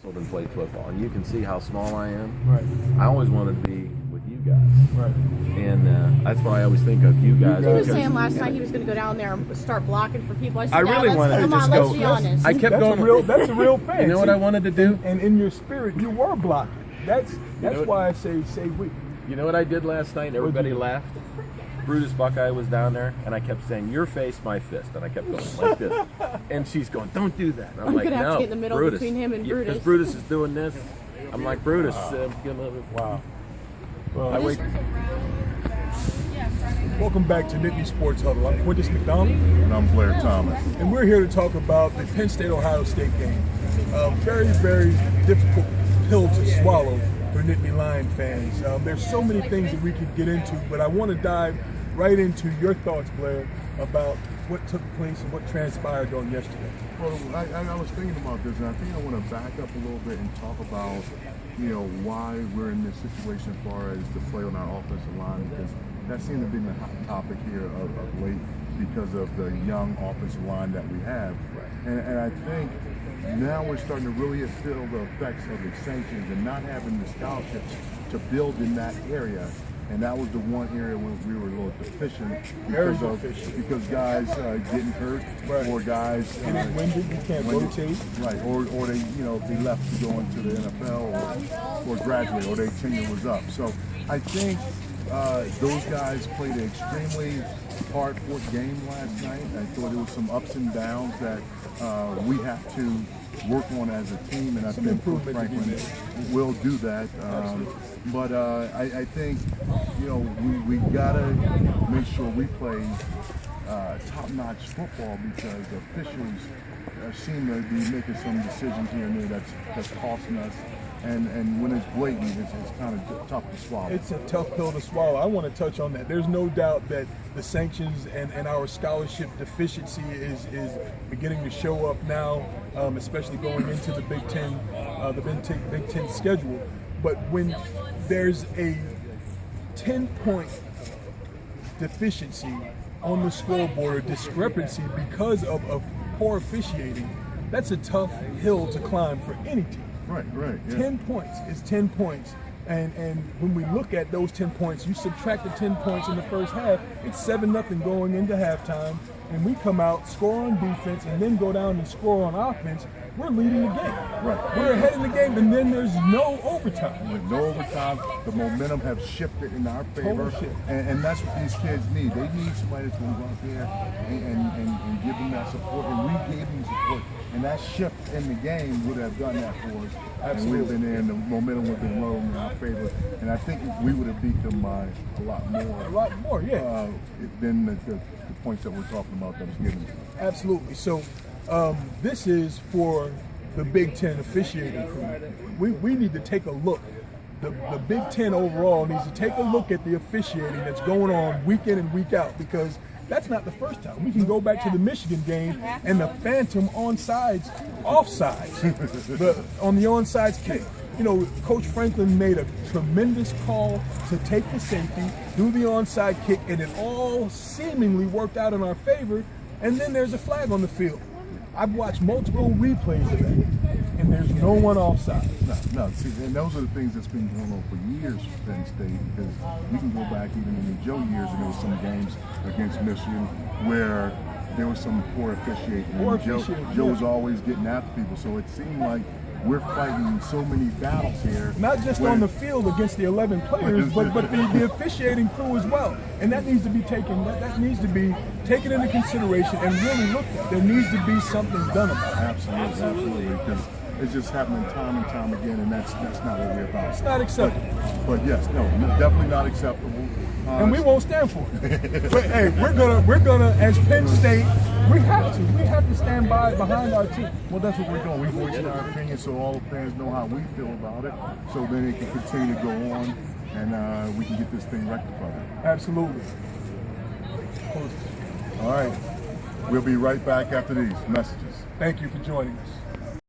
and played football, and you can see how small I am. Right. I always wanted to be with you guys. Right. And that's why I always think of you guys. He was saying last night he was going to go down there and start blocking for people. I said, really wanted to come just on, go. let's be honest. I kept going. That's a real fan. You know what I wanted to do? And in your spirit, you were blocking. That's why I say we. You know what I did last night? Everybody laughed. Brutus Buckeye was down there, and I kept saying, "Your face, my fist," and I kept going like this. And she's going, "Don't do that." And I'm like, gonna have "No, to get in the middle Brutus." between him and Brutus. Because Brutus is doing this. I'm like, Brutus. Wow. Well, Welcome back to Nittany Sports Huddle. I'm Quintus McDonald. And I'm Blair Thomas. And we're here to talk about the Penn State-Ohio State game. Very, very difficult pill to swallow for Nittany Lion fans. There's so many things that we could get into, but I want to dive right into your thoughts, Blair, about what took place and what transpired on yesterday. Well, I was thinking about this, and I think I want to back up a little bit and talk about, why we're in this situation as far as the play on our offensive line, because that seemed to be the hot topic here of late because of the young offensive line that we have. And I think now we're starting to really feel the effects of the sanctions and not having the scholarships to build in that area. And that was the one area where we were a little deficient because guys getting hurt, or guys getting winded, you can't rotate. Right, or they they left to go into the NFL or graduate, or their tenure was up. So I think those guys played an extremely hard-fought game last night. I thought there was some ups and downs that we have to work on as a team, and I think Coach Franklin will do that. But I think we gotta make sure we play top-notch football, because the officials seem to be making some decisions here and there that's costing us. And when it's blatant, it's kind of tough to swallow. It's a tough pill to swallow. I want to touch on that. There's no doubt that the sanctions and our scholarship deficiency is beginning to show up now, especially going into the Big Ten schedule. But when there's a 10-point deficiency on the scoreboard, or discrepancy because of poor officiating, that's a tough hill to climb for any team. Right. Yeah. 10 points is 10 points. And when we look at those 10 points, you subtract the 10 points in the first half, it's 7-0 going into halftime. And we come out, score on defense, and then go down and score on offense. We're leading the game. Right. We're ahead in the game, and then there's no overtime. With no overtime, the momentum has shifted in our favor. And that's what these kids need. They need somebody that's going to go out there and give them that support. And we gave them support. And that shift in the game would have done that for us. Absolutely. And we've been there, and the momentum would have been low in our favor. And I think we would have beat them by a lot more. A lot more, yeah. Than the points that we're talking about that was given. Absolutely. So this is for the Big Ten officiating crew. We need to take a look. The Big Ten overall needs to take a look at the officiating that's going on week in and week out, because that's not the first time. We can go back to the Michigan game and the phantom offsides on the onside kick. Coach Franklin made a tremendous call to take the safety, do the onside kick, and it all seemingly worked out in our favor. And then there's a flag on the field. I've watched multiple replays of that, and there's no one offside. No. See, and those are the things that's been going on for years for Penn State, because you can go back even in the Joe years, and there were some games against Michigan where there was some poor officiating. Joe was always getting after people, so it seemed like we're fighting so many battles here. Not just on the field against the 11 players, but the officiating crew as well. And that needs to be taken. That needs to be taken into consideration and really looked at. There needs to be something done about it. Absolutely. Because it's just happening time and time again, and that's not what we're about. It's not acceptable. But yes, no, definitely not acceptable. And we won't stand for it. But hey, we're gonna as Penn State, we have to stand behind our team. Well, that's what we're doing. We're voicing our opinion so all the fans know how we feel about it, so then it can continue to go on, and we can get this thing rectified. Absolutely. All right, we'll be right back after these messages. Thank you for joining us.